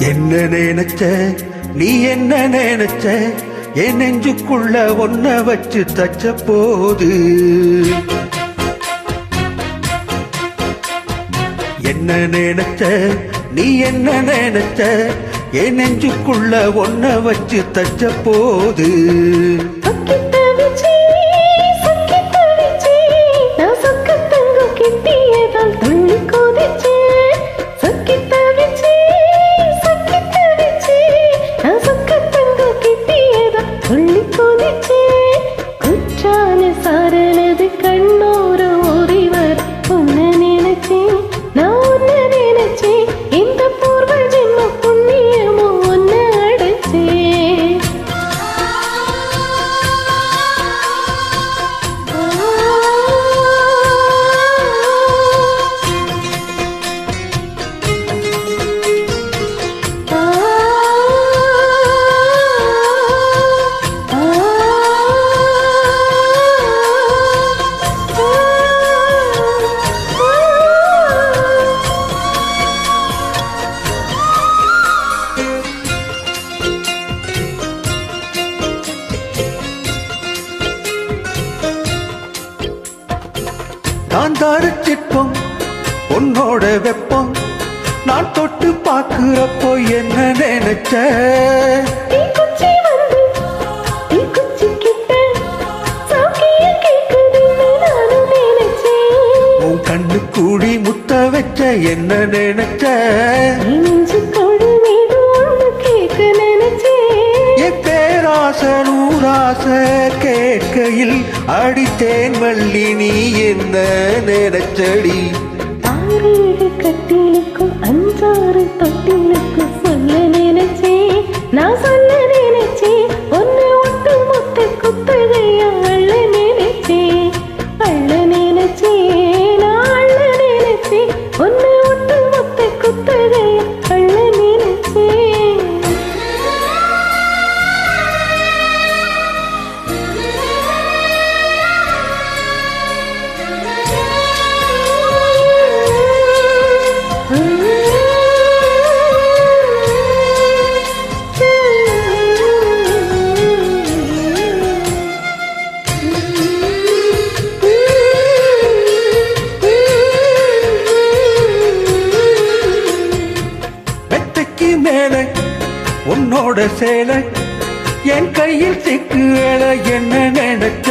என்ன நினைச்ச நீ என்ன நினைச்ச என் நெஞ்சுக்குள்ள ஒன்ன வச்சு தச்ச போது என்ன நினைச்ச நீ என்ன நினைச்ச என் நெஞ்சுக்குள்ள ஒன்ன வச்சு தச்ச போது நான் தாரு சிற்பம் உன்னோட வெப்பம் நான் தொட்டு பாக்குறப்போ என்ன நினைச்ச உன் கண்ணு கூடி முத்த வச்ச என்ன நினைச்ச என் பேராச நூராச கேட்கையில் அடித்தேன் வள்ளி நீ என்ன நினைச்சடி ஆறு கட்டிலுக்கும் அஞ்சாறு தொட்டிலுக்கும் சொல்ல நினைச்சேன் நான் சொல்ல நினைச்சேன் ஒன்னு ஒட்டு மொத்த குத்தகையா அள்ள நினைச்சேன் நான் அள்ள நினைச்சேன் ஒன்னு ஒட்டு மொத்த குத்தகையா அள்ள நினைச்சேன் மேல உன்னோட சேலை என் கையில் சிக்கு வேலை என்ன நினைச்ச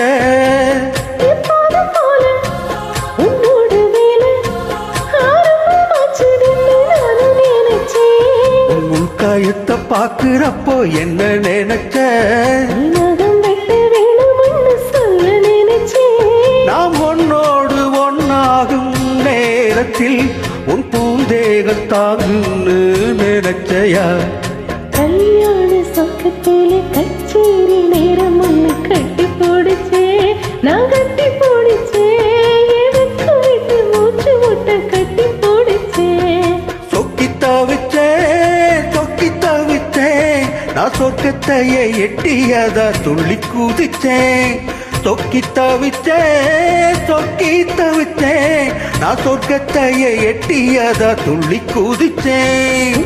உன் காயத்தை பாக்குறப்போ என்ன நினைச்ச நாம் ஒன்னோடு ஒன்னாகும் நேரத்தில் உன் பூந்தேகம் தாங்குன்னு நினைச்சையா கல்யாண சொக்கத்திலே கச்சேரி நேரம் ஒண்ணு கட்டி போடுச்சே நான் கட்டி போடுச்சே எனக்கு விட்டு மூச்சு முட்டை கட்டி போடுச்சே சொக்கி தவிச்சே நான் சொர்க்கத்தையே எட்டியதா துள்ளி குதிச்சேன் சொக்கி தவிச்சே நான் சொர்க்கத்தையே எட்டியதா துள்ளி குதிச்சேன்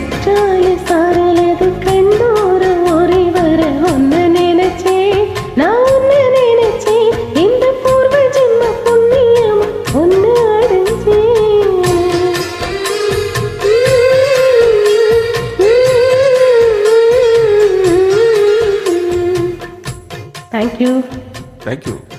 சாரலது கண்டோர ஒரே வர ஒன்னு நினைச்சேன் நான் ஒன்னு நினைச்சேன் இந்த பூர்வ ஜென்ம புண்ணியம் ஒன்னு அடைஞ்சேன் Thank you. Thank you.